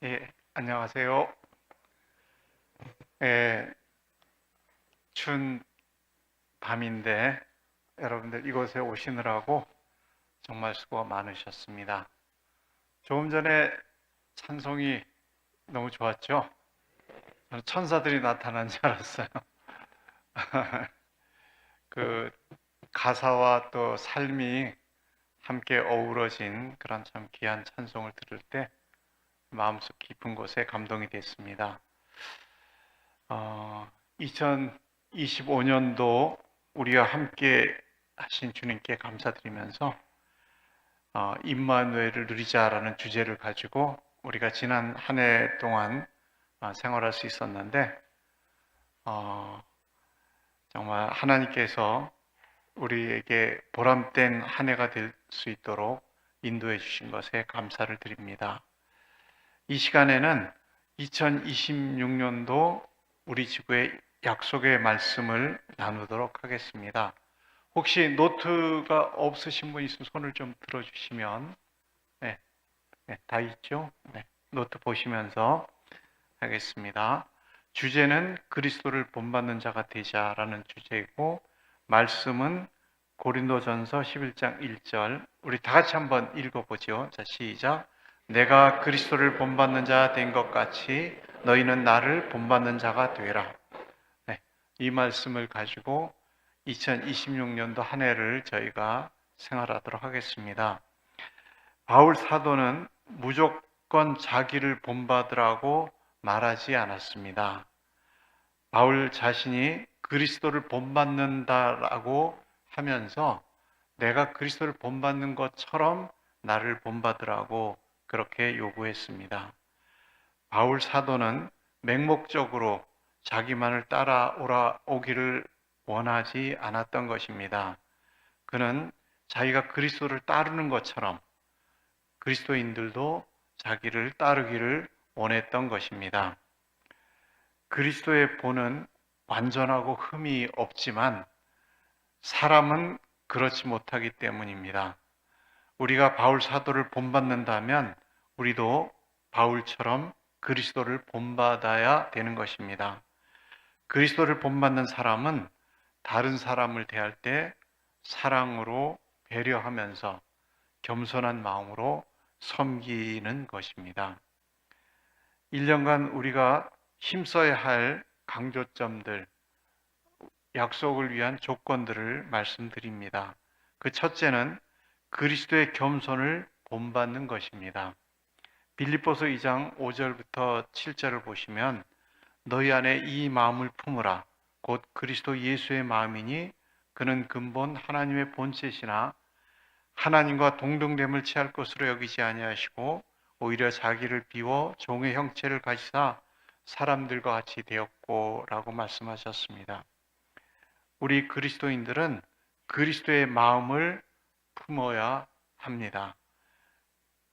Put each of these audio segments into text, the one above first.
예, 안녕하세요. 예, 추운 밤인데 여러분들 이곳에 오시느라고 정말 수고가 많으셨습니다. 조금 전에 찬송이 너무 좋았죠? 저는 천사들이 나타난 줄 알았어요. 그 가사와 또 삶이 함께 어우러진 그런 참 귀한 찬송을 들을 때 마음속 깊은 곳에 감동이 됐습니다. 2025년도 우리와 함께 하신 주님께 감사드리면서 임마누엘을 누리자라는 주제를 가지고 우리가 지난 한 해 동안 생활할 수 있었는데 어, 정말 하나님께서 우리에게 보람된 한 해가 될 수 있도록 인도해 주신 것에 감사를 드립니다. 이 시간에는 2026년도 우리 지구의 약속의 말씀을 나누도록 하겠습니다. 혹시 노트가 없으신 분 있으면 손을 좀 들어주시면. 네, 네, 다 있죠? 네, 노트 보시면서 하겠습니다. 주제는 그리스도를 본받는 자가 되자라는 주제이고, 말씀은 고린도전서 11장 1절. 우리 다 같이 한번 읽어보죠. 자, 시작. 내가 그리스도를 본받는 자 된 것 같이 너희는 나를 본받는 자가 되라. 네, 이 말씀을 가지고 2026년도 한 해를 저희가 생활하도록 하겠습니다. 바울 사도는 무조건 자기를 본받으라고 말하지 않았습니다. 바울 자신이 그리스도를 본받는다라고 하면서 내가 그리스도를 본받는 것처럼 나를 본받으라고 그렇게 요구했습니다. 바울 사도는 맹목적으로 자기만을 따라오기를 원하지 않았던 것입니다. 그는 자기가 그리스도를 따르는 것처럼 그리스도인들도 자기를 따르기를 원했던 것입니다. 그리스도의 본은 완전하고 흠이 없지만 사람은 그렇지 못하기 때문입니다. 우리가 바울 사도를 본받는다면 우리도 바울처럼 그리스도를 본받아야 되는 것입니다. 그리스도를 본받는 사람은 다른 사람을 대할 때 사랑으로 배려하면서 겸손한 마음으로 섬기는 것입니다. 1년간 우리가 힘써야 할 강조점들, 약속을 위한 조건들을 말씀드립니다. 그 첫째는 그리스도의 겸손을 본받는 것입니다. 빌립보서 2장 5절부터 7절을 보시면 너희 안에 이 마음을 품으라. 곧 그리스도 예수의 마음이니 그는 근본 하나님의 본체시나 하나님과 동등됨을 취할 것으로 여기지 아니하시고 오히려 자기를 비워 종의 형체를 가지사 사람들과 같이 되었고 라고 말씀하셨습니다. 우리 그리스도인들은 그리스도의 마음을 품어야 합니다.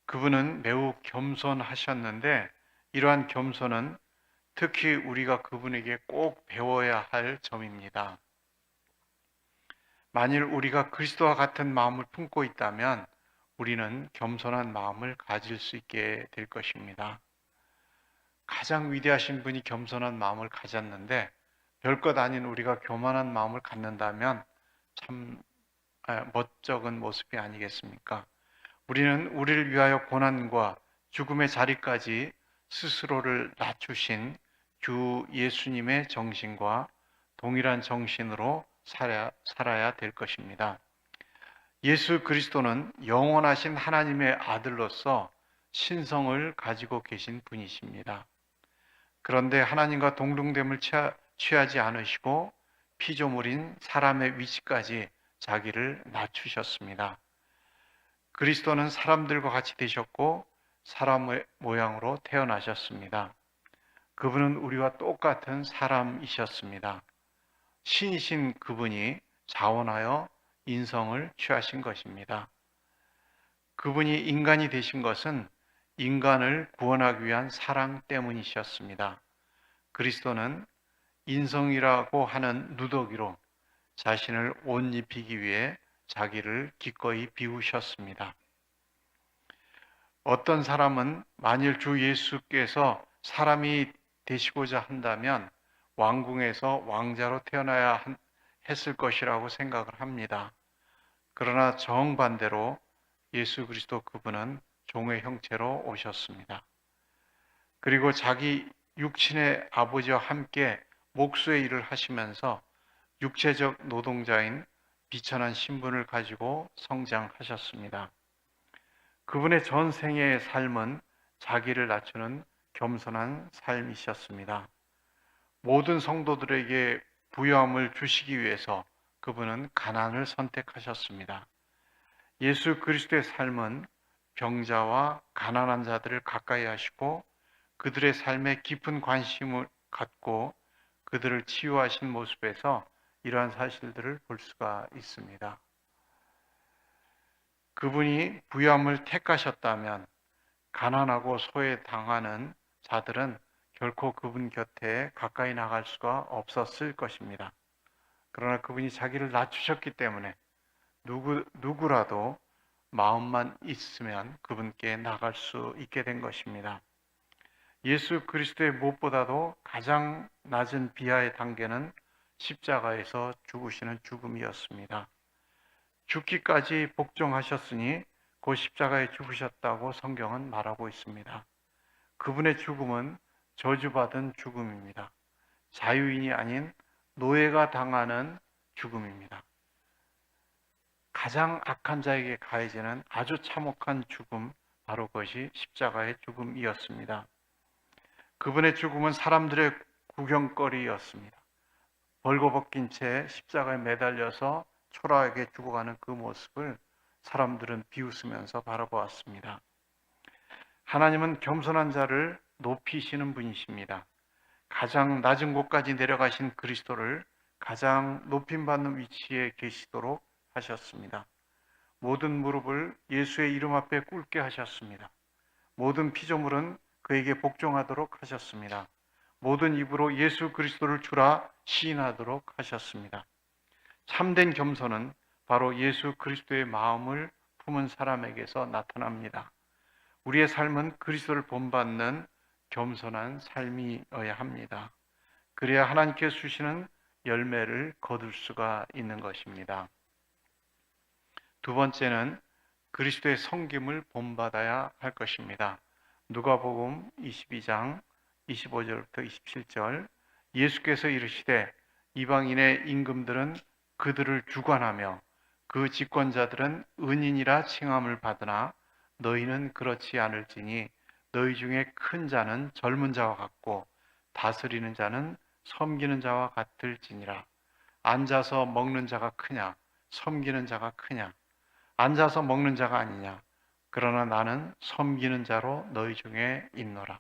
그분은 매우 겸손하셨는데 이러한 겸손은 특히 우리가 그분에게 꼭 배워야 할 점입니다. 만일 우리가 그리스도와 같은 마음을 품고 있다면 우리는 겸손한 마음을 가질 수 있게 될 것입니다. 가장 위대하신 분이 겸손한 마음을 가졌는데 별것 아닌 우리가 교만한 마음을 갖는다면 참 멋쩍은 모습이 아니겠습니까? 우리는 우리를 위하여 고난과 죽음의 자리까지 스스로를 낮추신 주 예수님의 정신과 동일한 정신으로 살아야 될 것입니다. 예수 그리스도는 영원하신 하나님의 아들로서 신성을 가지고 계신 분이십니다. 그런데 하나님과 동등됨을 취하지 않으시고 피조물인 사람의 위치까지 자기를 낮추셨습니다. 그리스도는 사람들과 같이 되셨고 사람의 모양으로 태어나셨습니다. 그분은 우리와 똑같은 사람이셨습니다. 신이신 그분이 자원하여 인성을 취하신 것입니다. 그분이 인간이 되신 것은 인간을 구원하기 위한 사랑 때문이셨습니다. 그리스도는 인성이라고 하는 누더기로 자신을 옷 입히기 위해 자기를 기꺼이 비우셨습니다. 어떤 사람은 만일 주 예수께서 사람이 되시고자 한다면 왕궁에서 왕자로 태어나야 했을 것이라고 생각을 합니다. 그러나 정반대로 예수 그리스도 그분은 종의 형체로 오셨습니다. 그리고 자기 육신의 아버지와 함께 목수의 일을 하시면서 육체적 노동자인 비천한 신분을 가지고 성장하셨습니다. 그분의 전 생애의 삶은 자기를 낮추는 겸손한 삶이셨습니다. 모든 성도들에게 부요함을 주시기 위해서 그분은 가난을 선택하셨습니다. 예수 그리스도의 삶은 병자와 가난한 자들을 가까이 하시고 그들의 삶에 깊은 관심을 갖고 그들을 치유하신 모습에서 이러한 사실들을 볼 수가 있습니다. 그분이 부유함을 택하셨다면 가난하고 소외당하는 자들은 결코 그분 곁에 가까이 나갈 수가 없었을 것입니다. 그러나 그분이 자기를 낮추셨기 때문에 누구라도 마음만 있으면 그분께 나갈 수 있게 된 것입니다. 예수 그리스도의 무엇보다도 가장 낮은 비하의 단계는 십자가에서 죽으시는 죽음이었습니다. 죽기까지 복종하셨으니 그 십자가에 죽으셨다고 성경은 말하고 있습니다. 그분의 죽음은 저주받은 죽음입니다. 자유인이 아닌 노예가 당하는 죽음입니다. 가장 악한 자에게 가해지는 아주 참혹한 죽음, 바로 그것이 십자가의 죽음이었습니다. 그분의 죽음은 사람들의 구경거리였습니다. 벌거벗긴 채 십자가에 매달려서 초라하게 죽어가는 그 모습을 사람들은 비웃으면서 바라보았습니다. 하나님은 겸손한 자를 높이시는 분이십니다. 가장 낮은 곳까지 내려가신 그리스도를 가장 높임받는 위치에 계시도록 하셨습니다. 모든 무릎을 예수의 이름 앞에 꿇게 하셨습니다. 모든 피조물은 그에게 복종하도록 하셨습니다. 모든 입으로 예수 그리스도를 주라 시인하도록 하셨습니다. 참된 겸손은 바로 예수 그리스도의 마음을 품은 사람에게서 나타납니다. 우리의 삶은 그리스도를 본받는 겸손한 삶이어야 합니다. 그래야 하나님께서 주시는 열매를 거둘 수가 있는 것입니다. 두 번째는 그리스도의 섬김을 본받아야 할 것입니다. 누가복음 22장 25절부터 27절, 예수께서 이르시되 이방인의 임금들은 그들을 주관하며 그 집권자들은 은인이라 칭함을 받으나 너희는 그렇지 않을지니 너희 중에 큰 자는 젊은 자와 같고 다스리는 자는 섬기는 자와 같을지니라. 앉아서 먹는 자가 크냐 섬기는 자가 크냐. 앉아서 먹는 자가 아니냐. 그러나 나는 섬기는 자로 너희 중에 있노라.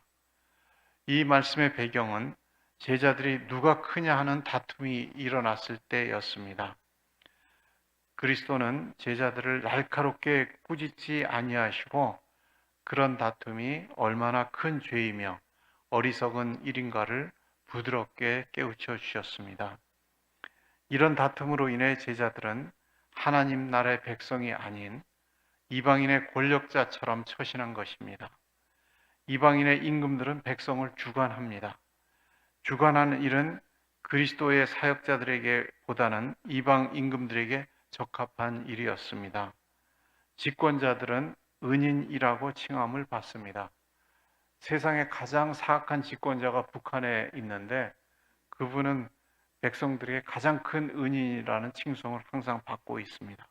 이 말씀의 배경은 제자들이 누가 크냐 하는 다툼이 일어났을 때였습니다. 그리스도는 제자들을 날카롭게 꾸짖지 아니하시고 그런 다툼이 얼마나 큰 죄이며 어리석은 일인가를 부드럽게 깨우쳐 주셨습니다. 이런 다툼으로 인해 제자들은 하나님 나라의 백성이 아닌 이방인의 권력자처럼 처신한 것입니다. 이방인의 임금들은 백성을 주관합니다. 주관하는 일은 그리스도의 사역자들에게 보다는 이방 임금들에게 적합한 일이었습니다. 집권자들은 은인이라고 칭함을 받습니다. 세상에 가장 사악한 집권자가 북한에 있는데 그분은 백성들에게 가장 큰 은인이라는 칭송을 항상 받고 있습니다.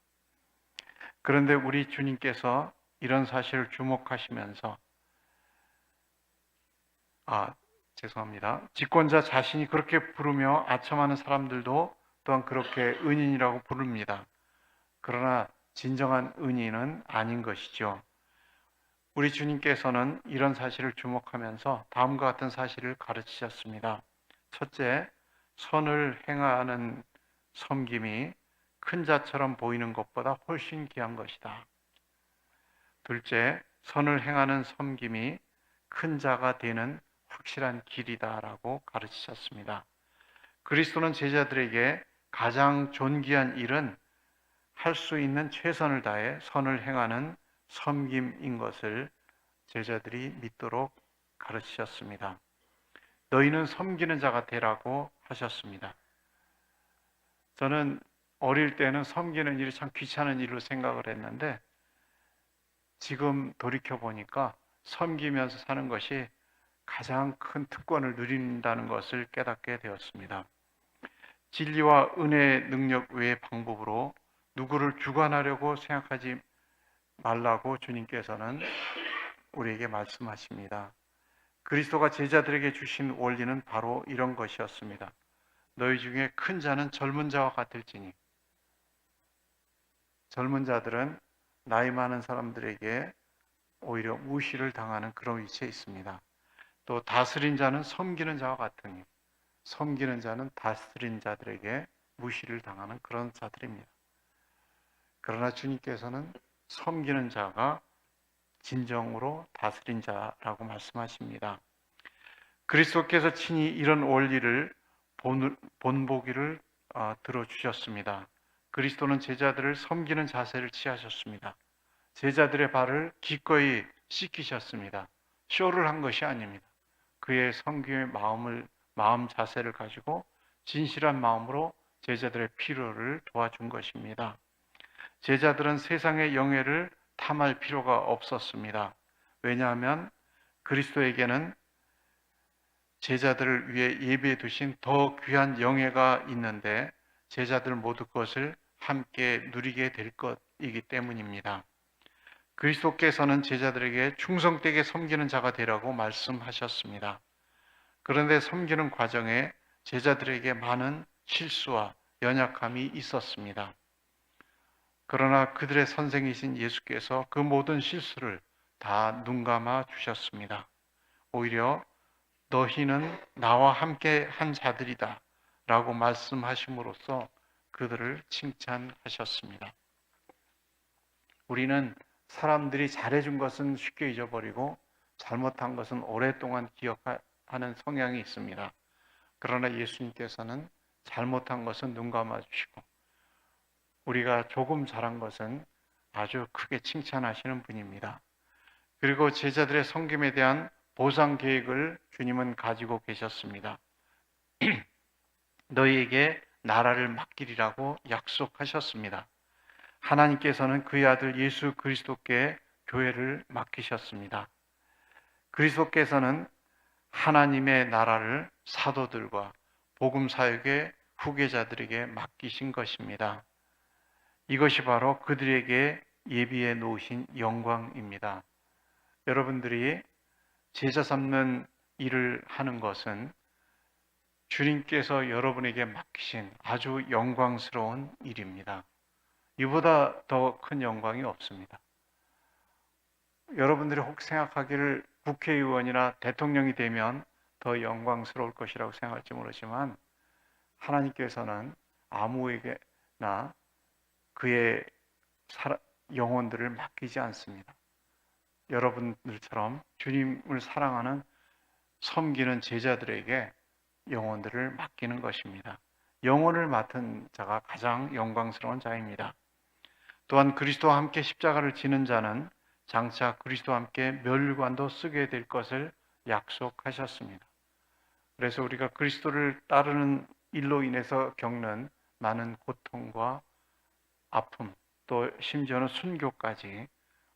그런데 우리 주님께서 이런 사실을 주목하시면서 죄송합니다. 집권자 자신이 그렇게 부르며 아첨하는 사람들도 또한 그렇게 은인이라고 부릅니다. 그러나 진정한 은인은 아닌 것이죠. 우리 주님께서는 이런 사실을 주목하면서 다음과 같은 사실을 가르치셨습니다. 첫째, 선을 행하는 섬김이 큰 자처럼 보이는 것보다 훨씬 귀한 것이다. 둘째, 선을 행하는 섬김이 큰 자가 되는 확실한 길이다라고 가르치셨습니다. 그리스도는 제자들에게 가장 존귀한 일은 할 수 있는 최선을 다해 선을 행하는 섬김인 것을 제자들이 믿도록 가르치셨습니다. 너희는 섬기는 자가 되라고 하셨습니다. 저는 어릴 때는 섬기는 일이 참 귀찮은 일로 생각을 했는데 지금 돌이켜 보니까 섬기면서 사는 것이 가장 큰 특권을 누린다는 것을 깨닫게 되었습니다. 진리와 은혜의 능력 외의 방법으로 누구를 주관하려고 생각하지 말라고 주님께서는 우리에게 말씀하십니다. 그리스도가 제자들에게 주신 원리는 바로 이런 것이었습니다. 너희 중에 큰 자는 젊은 자와 같을지니. 젊은 자들은 나이 많은 사람들에게 오히려 무시를 당하는 그런 위치에 있습니다. 또 다스린 자는 섬기는 자와 같으니 섬기는 자는 다스린 자들에게 무시를 당하는 그런 자들입니다. 그러나 주님께서는 섬기는 자가 진정으로 다스린 자라고 말씀하십니다. 그리스도께서 친히 이런 원리를 본보기를 들어주셨습니다. 그리스도는 제자들을 섬기는 자세를 취하셨습니다. 제자들의 발을 기꺼이 씻기셨습니다. 쇼를 한 것이 아닙니다. 그의 섬김의 마음 자세를 가지고 진실한 마음으로 제자들의 필요를 도와준 것입니다. 제자들은 세상의 영예를 탐할 필요가 없었습니다. 왜냐하면 그리스도에게는 제자들을 위해 예비해 두신 더 귀한 영예가 있는데 제자들 모두 그것을 함께 누리게 될 것이기 때문입니다. 그리스도께서는 제자들에게 충성되게 섬기는 자가 되라고 말씀하셨습니다. 그런데 섬기는 과정에 제자들에게 많은 실수와 연약함이 있었습니다. 그러나 그들의 선생이신 예수께서 그 모든 실수를 다 눈감아 주셨습니다. 오히려 너희는 나와 함께 한 자들이다 라고 말씀하심으로써 그들을 칭찬하셨습니다. 우리는 사람들이 잘해준 것은 쉽게 잊어버리고 잘못한 것은 오랫동안 기억하는 성향이 있습니다. 그러나 예수님께서는 잘못한 것은 눈감아 주시고 우리가 조금 잘한 것은 아주 크게 칭찬하시는 분입니다. 그리고 제자들의 섬김에 대한 보상 계획을 주님은 가지고 계셨습니다. 너희에게 나라를 맡기리라고 약속하셨습니다. 하나님께서는 그의 아들 예수 그리스도께 교회를 맡기셨습니다. 그리스도께서는 하나님의 나라를 사도들과 복음 사역의 후계자들에게 맡기신 것입니다. 이것이 바로 그들에게 예비해 놓으신 영광입니다. 여러분들이 제자 삼는 일을 하는 것은 주님께서 여러분에게 맡기신 아주 영광스러운 일입니다. 이보다 더 큰 영광이 없습니다. 여러분들이 혹 생각하기를 국회의원이나 대통령이 되면 더 영광스러울 것이라고 생각할지 모르지만 하나님께서는 아무에게나 그의 영혼들을 맡기지 않습니다. 여러분들처럼 주님을 사랑하는 섬기는 제자들에게 영혼들을 맡기는 것입니다. 영혼을 맡은 자가 가장 영광스러운 자입니다. 또한 그리스도와 함께 십자가를 지는 자는 장차 그리스도와 함께 멸관도 쓰게 될 것을 약속하셨습니다. 그래서 우리가 그리스도를 따르는 일로 인해서 겪는 많은 고통과 아픔, 또 심지어는 순교까지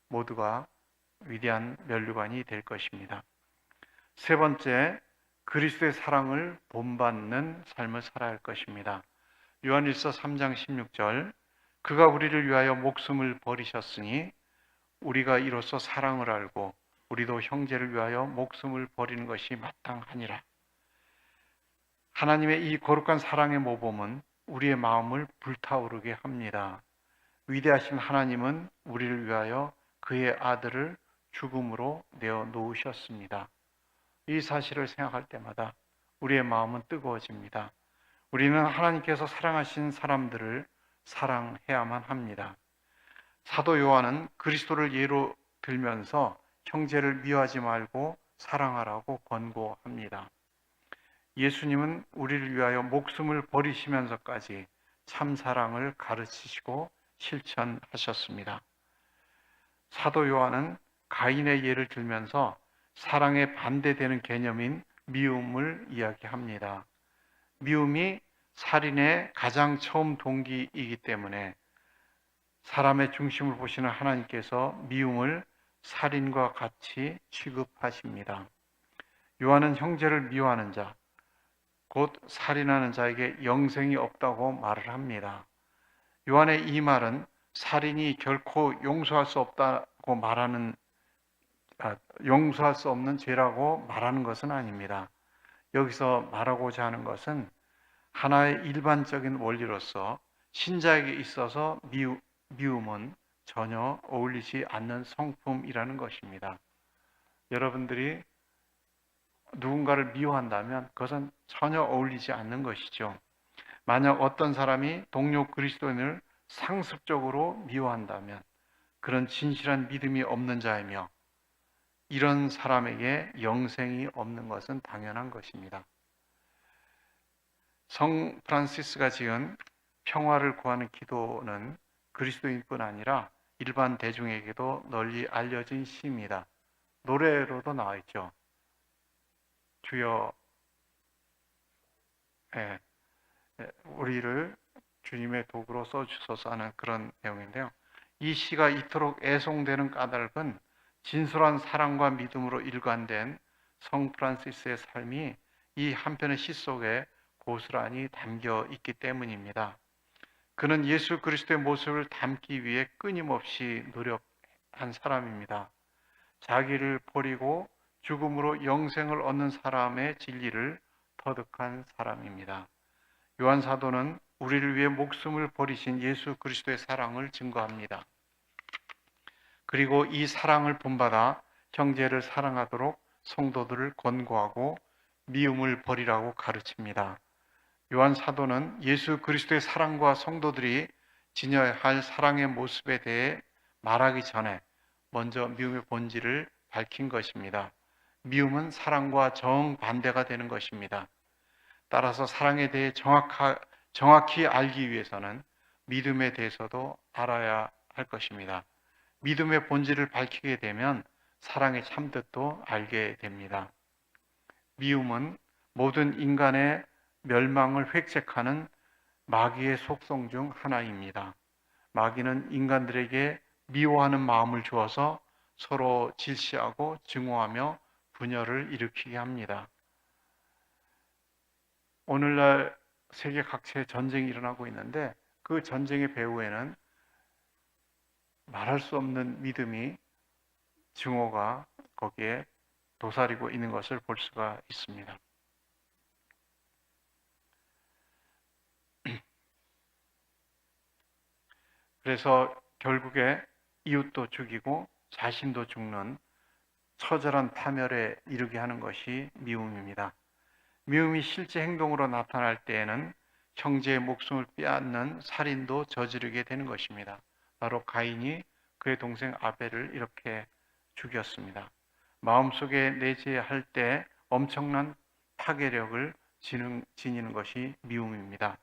모두가 위대한 면류관이 될 것입니다. 세 번째, 그리스도의 사랑을 본받는 삶을 살아야 할 것입니다. 요한일서 3장 16절, 그가 우리를 위하여 목숨을 버리셨으니 우리가 이로써 사랑을 알고 우리도 형제를 위하여 목숨을 버리는 것이 마땅하니라. 하나님의 이 거룩한 사랑의 모범은 우리의 마음을 불타오르게 합니다. 위대하신 하나님은 우리를 위하여 그의 아들을 죽음으로 내어 놓으셨습니다. 이 사실을 생각할 때마다 우리의 마음은 뜨거워집니다. 우리는 하나님께서 사랑하신 사람들을 사랑해야만 합니다. 사도 요한은 그리스도를 예로 들면서 형제를 미워하지 말고 사랑하라고 권고합니다. 예수님은 우리를 위하여 목숨을 버리시면서까지 참 사랑을 가르치시고 실천하셨습니다. 사도 요한은 가인의 예를 들면서 사랑에 반대되는 개념인 미움을 이야기합니다. 미움이 살인의 가장 처음 동기이기 때문에 사람의 중심을 보시는 하나님께서 미움을 살인과 같이 취급하십니다. 요한은 형제를 미워하는 자, 곧 살인하는 자에게 영생이 없다고 말을 합니다. 요한의 이 말은 살인이 결코 용서할 수 없다고 용서할 수 없는 죄라고 말하는 것은 아닙니다. 여기서 말하고자 하는 것은 하나의 일반적인 원리로서 신자에게 있어서 미움은 전혀 어울리지 않는 성품이라는 것입니다. 여러분들이 누군가를 미워한다면 그것은 전혀 어울리지 않는 것이죠. 만약 어떤 사람이 동료 그리스도인을 상습적으로 미워한다면 그런 진실한 믿음이 없는 자이며 이런 사람에게 영생이 없는 것은 당연한 것입니다. 성 프란시스가 지은 평화를 구하는 기도는 그리스도인뿐 아니라 일반 대중에게도 널리 알려진 시입니다. 노래로도 나와 있죠. 주여, 예, 우리를 주님의 도구로 써주소서 하는 그런 내용인데요. 이 시가 이토록 애송되는 까닭은 진솔한 사랑과 믿음으로 일관된 성 프란시스의 삶이 이 한편의 시 속에 고스란히 담겨 있기 때문입니다. 그는 예수 그리스도의 모습을 담기 위해 끊임없이 노력한 사람입니다. 자기를 버리고 죽음으로 영생을 얻는 사람의 진리를 터득한 사람입니다. 요한 사도는 우리를 위해 목숨을 버리신 예수 그리스도의 사랑을 증거합니다. 그리고 이 사랑을 본받아 형제를 사랑하도록 성도들을 권고하고 미움을 버리라고 가르칩니다. 요한 사도는 예수 그리스도의 사랑과 성도들이 지녀야 할 사랑의 모습에 대해 말하기 전에 먼저 미움의 본질을 밝힌 것입니다. 미움은 사랑과 정반대가 되는 것입니다. 따라서 사랑에 대해 정확히 알기 위해서는 믿음에 대해서도 알아야 할 것입니다. 믿음의 본질을 밝히게 되면 사랑의 참뜻도 알게 됩니다. 미움은 모든 인간의 멸망을 획책하는 마귀의 속성 중 하나입니다. 마귀는 인간들에게 미워하는 마음을 주어서 서로 질시하고 증오하며 분열을 일으키게 합니다. 오늘날 세계 각처에 전쟁이 일어나고 있는데 그 전쟁의 배후에는 말할 수 없는 믿음이 증오가 거기에 도사리고 있는 것을 볼 수가 있습니다. 그래서 결국에 이웃도 죽이고 자신도 죽는 처절한 파멸에 이르게 하는 것이 미움입니다. 미움이 실제 행동으로 나타날 때에는 형제의 목숨을 빼앗는 살인도 저지르게 되는 것입니다. 바로 가인이 그의 동생 아벨을 이렇게 죽였습니다. 마음속에 내재할 때 엄청난 파괴력을 지니는 것이 미움입니다.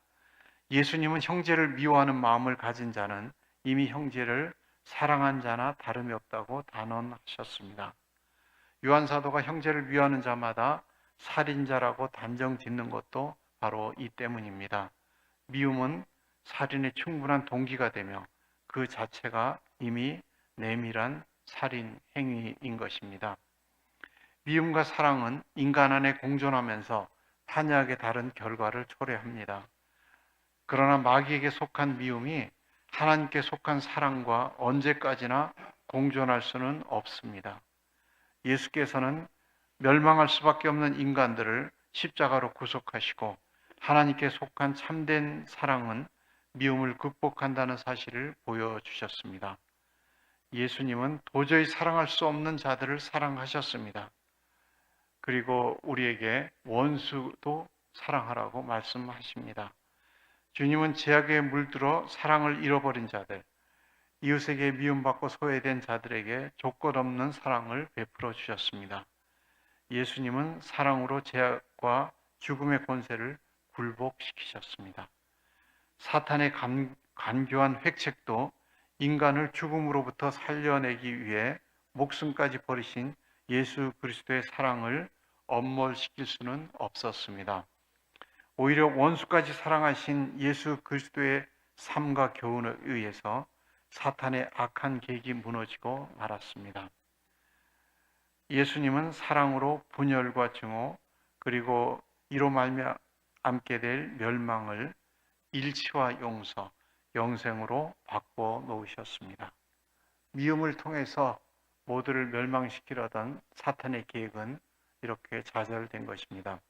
예수님은 형제를 미워하는 마음을 가진 자는 이미 형제를 사랑한 자나 다름이 없다고 단언하셨습니다. 요한 사도가 형제를 미워하는 자마다 살인자라고 단정 짓는 것도 바로 이 때문입니다. 미움은 살인의 충분한 동기가 되며 그 자체가 이미 내밀한 살인 행위인 것입니다. 미움과 사랑은 인간 안에 공존하면서 판이하게 다른 결과를 초래합니다. 그러나 마귀에게 속한 미움이 하나님께 속한 사랑과 언제까지나 공존할 수는 없습니다. 예수께서는 멸망할 수밖에 없는 인간들을 십자가로 구속하시고 하나님께 속한 참된 사랑은 미움을 극복한다는 사실을 보여주셨습니다. 예수님은 도저히 사랑할 수 없는 자들을 사랑하셨습니다. 그리고 우리에게 원수도 사랑하라고 말씀하십니다. 주님은 죄악에 물들어 사랑을 잃어버린 자들, 이웃에게 미움받고 소외된 자들에게 조건 없는 사랑을 베풀어 주셨습니다. 예수님은 사랑으로 죄악과 죽음의 권세를 굴복시키셨습니다. 사탄의 간교한 획책도 인간을 죽음으로부터 살려내기 위해 목숨까지 버리신 예수 그리스도의 사랑을 엄몰시킬 수는 없었습니다. 오히려 원수까지 사랑하신 예수 그리스도의 삶과 교훈에 의해서 사탄의 악한 계획이 무너지고 말았습니다. 예수님은 사랑으로 분열과 증오 그리고 이로 말미암게 될 멸망을 일치와 용서, 영생으로 바꿔 놓으셨습니다. 미움을 통해서 모두를 멸망시키려던 사탄의 계획은 이렇게 좌절된 것입니다.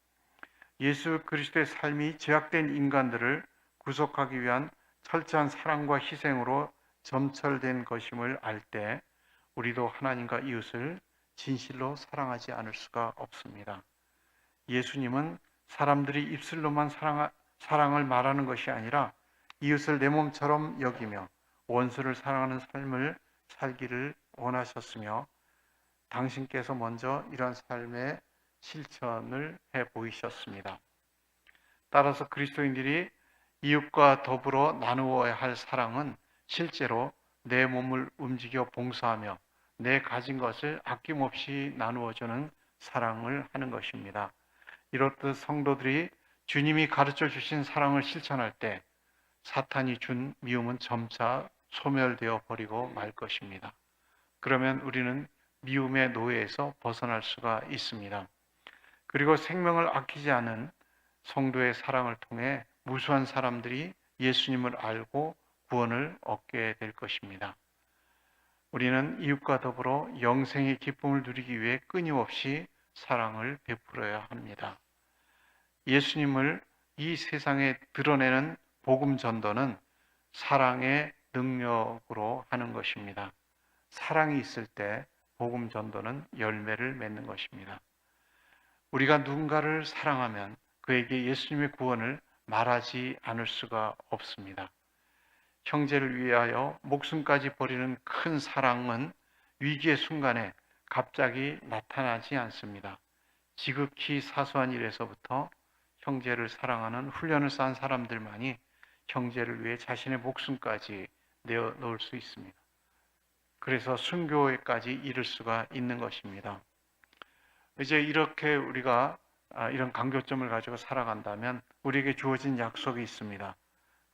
예수 그리스도의 삶이 죄악된 인간들을 구속하기 위한 철저한 사랑과 희생으로 점철된 것임을 알 때 우리도 하나님과 이웃을 진실로 사랑하지 않을 수가 없습니다. 예수님은 사람들이 입술로만 사랑을 말하는 것이 아니라 이웃을 내 몸처럼 여기며 원수를 사랑하는 삶을 살기를 원하셨으며 당신께서 먼저 이런 삶의 실천을 해 보이셨습니다. 따라서 그리스도인들이 이웃과 더불어 나누어야 할 사랑은 실제로 내 몸을 움직여 봉사하며 내 가진 것을 아낌없이 나누어주는 사랑을 하는 것입니다. 이렇듯 성도들이 주님이 가르쳐 주신 사랑을 실천할 때 사탄이 준 미움은 점차 소멸되어 버리고 말 것입니다. 그러면 우리는 미움의 노예에서 벗어날 수가 있습니다. 그리고 생명을 아끼지 않은 성도의 사랑을 통해 무수한 사람들이 예수님을 알고 구원을 얻게 될 것입니다. 우리는 이웃과 더불어 영생의 기쁨을 누리기 위해 끊임없이 사랑을 베풀어야 합니다. 예수님을 이 세상에 드러내는 복음 전도는 사랑의 능력으로 하는 것입니다. 사랑이 있을 때 복음 전도는 열매를 맺는 것입니다. 우리가 누군가를 사랑하면 그에게 예수님의 구원을 말하지 않을 수가 없습니다. 형제를 위하여 목숨까지 버리는 큰 사랑은 위기의 순간에 갑자기 나타나지 않습니다. 지극히 사소한 일에서부터 형제를 사랑하는 훈련을 쌓은 사람들만이 형제를 위해 자신의 목숨까지 내어놓을 수 있습니다. 그래서 순교에까지 이를 수가 있는 것입니다. 이제 이렇게 우리가 이런 강조점을 가지고 살아간다면 우리에게 주어진 약속이 있습니다.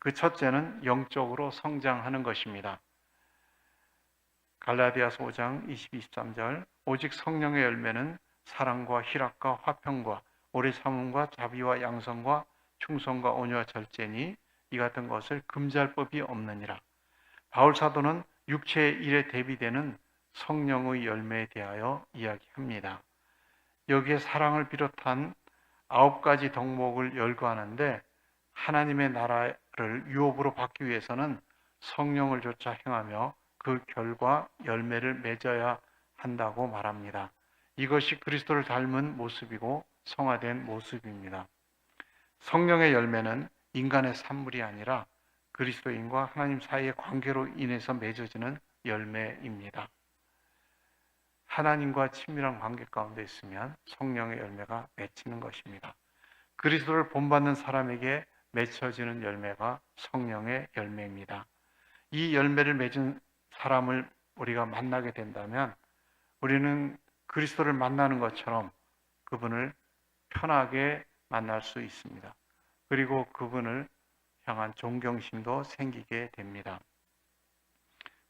그 첫째는 영적으로 성장하는 것입니다. 갈라디아서 5장 22, 23절 오직 성령의 열매는 사랑과 희락과 화평과 오래 참음과 자비와 양선과 충성과 온유와 절제니 이 같은 것을 금지할 법이 없느니라. 바울 사도는 육체의 일에 대비되는 성령의 열매에 대하여 이야기합니다. 여기에 사랑을 비롯한 9가지 덕목을 열거하는데 하나님의 나라를 유업으로 받기 위해서는 성령을 조차 행하며 그 결과 열매를 맺어야 한다고 말합니다. 이것이 그리스도를 닮은 모습이고 성화된 모습입니다. 성령의 열매는 인간의 산물이 아니라 그리스도인과 하나님 사이의 관계로 인해서 맺어지는 열매입니다. 하나님과 친밀한 관계 가운데 있으면 성령의 열매가 맺히는 것입니다. 그리스도를 본받는 사람에게 맺혀지는 열매가 성령의 열매입니다. 이 열매를 맺은 사람을 우리가 만나게 된다면 우리는 그리스도를 만나는 것처럼 그분을 편하게 만날 수 있습니다. 그리고 그분을 향한 존경심도 생기게 됩니다.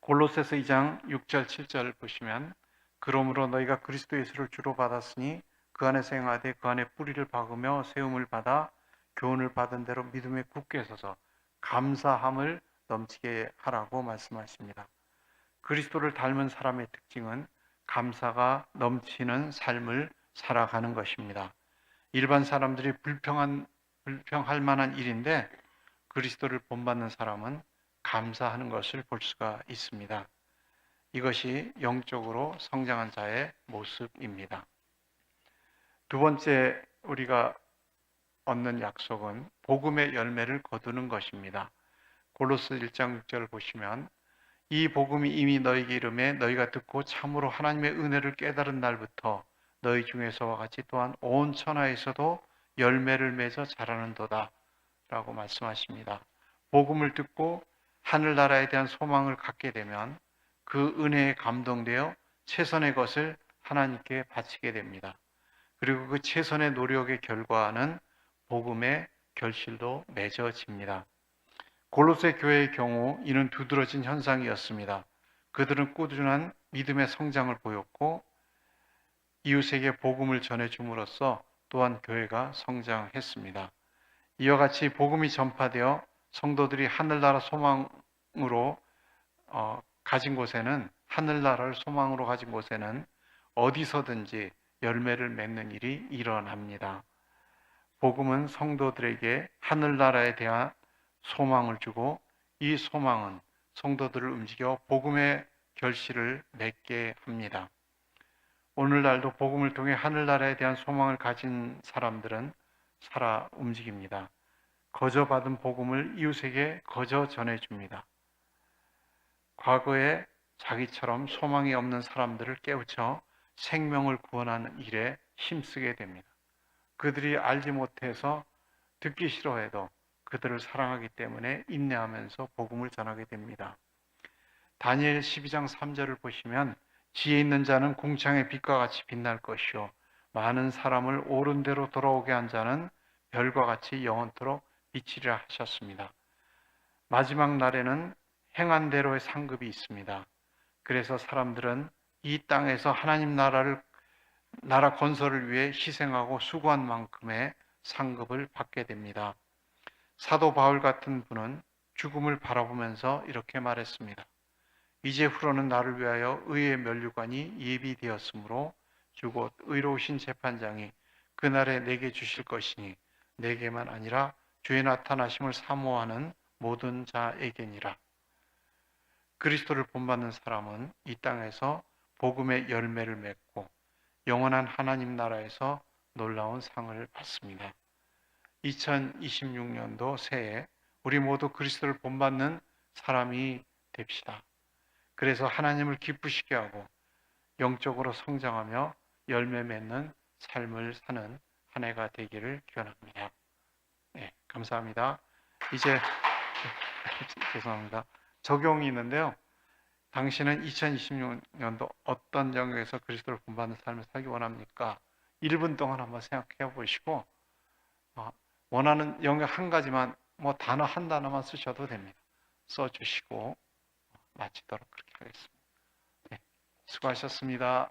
골로새서 2장 6절 7절을 보시면 그러므로 너희가 그리스도 예수를 주로 받았으니 그 안에서 행하되 그 안에 뿌리를 박으며 세움을 받아 교훈을 받은 대로 믿음에 굳게 서서 감사함을 넘치게 하라고 말씀하십니다. 그리스도를 닮은 사람의 특징은 감사가 넘치는 삶을 살아가는 것입니다. 일반 사람들이 불평할 만한 일인데 그리스도를 본받는 사람은 감사하는 것을 볼 수가 있습니다. 이것이 영적으로 성장한 자의 모습입니다. 두 번째 우리가 얻는 약속은 복음의 열매를 거두는 것입니다. 골로새 1장 6절을 보시면 이 복음이 이미 너희에게 이름에 너희가 듣고 참으로 하나님의 은혜를 깨달은 날부터 너희 중에서와 같이 또한 온 천하에서도 열매를 맺어 자라는도다 라고 말씀하십니다. 복음을 듣고 하늘나라에 대한 소망을 갖게 되면 그 은혜에 감동되어 최선의 것을 하나님께 바치게 됩니다. 그리고 그 최선의 노력의 결과는 복음의 결실로 맺어집니다. 골로새 교회의 경우 이는 두드러진 현상이었습니다. 그들은 꾸준한 믿음의 성장을 보였고 이웃에게 복음을 전해줌으로써 또한 교회가 성장했습니다. 이와 같이 복음이 전파되어 성도들이 하늘나라 소망으로 가진 곳에는, 하늘나라를 소망으로 가진 곳에는 어디서든지 열매를 맺는 일이 일어납니다. 복음은 성도들에게 하늘나라에 대한 소망을 주고, 이 소망은 성도들을 움직여 복음의 결실을 맺게 합니다. 오늘날도 복음을 통해 하늘나라에 대한 소망을 가진 사람들은 살아 움직입니다. 거저 받은 복음을 이웃에게 거저 전해줍니다. 과거에 자기처럼 소망이 없는 사람들을 깨우쳐 생명을 구원하는 일에 힘쓰게 됩니다. 그들이 알지 못해서 듣기 싫어해도 그들을 사랑하기 때문에 인내하면서 복음을 전하게 됩니다. 다니엘 12장 3절을 보시면 지혜 있는 자는 궁창의 빛과 같이 빛날 것이요 많은 사람을 옳은 대로 돌아오게 한 자는 별과 같이 영원토록 비치리라 하셨습니다. 마지막 날에는 행한 대로의 상급이 있습니다. 그래서 사람들은 이 땅에서 하나님 나라 건설을 위해 희생하고 수고한 만큼의 상급을 받게 됩니다. 사도 바울 같은 분은 죽음을 바라보면서 이렇게 말했습니다. 이제후로는 나를 위하여 의의 면류관이 예비되었으므로 주곧 의로우신 재판장이 그날에 내게 주실 것이니 내게만 아니라 주의 나타나심을 사모하는 모든 자에게니라. 그리스도를 본받는 사람은 이 땅에서 복음의 열매를 맺고 영원한 하나님 나라에서 놀라운 상을 받습니다. 2026년도 새해 우리 모두 그리스도를 본받는 사람이 됩시다. 그래서 하나님을 기쁘시게 하고 영적으로 성장하며 열매 맺는 삶을 사는 한 해가 되기를 기원합니다. 네, 감사합니다. 이제 죄송합니다. 적용이 있는데요. 당신은 2026년도 어떤 영역에서 그리스도를 본받는 삶을 살기 원합니까? 1분 동안 한번 생각해 보시고 원하는 영역 한 가지만, 단어 한 단어만 쓰셔도 됩니다. 써주시고 마치도록 그렇게 하겠습니다. 네, 수고하셨습니다.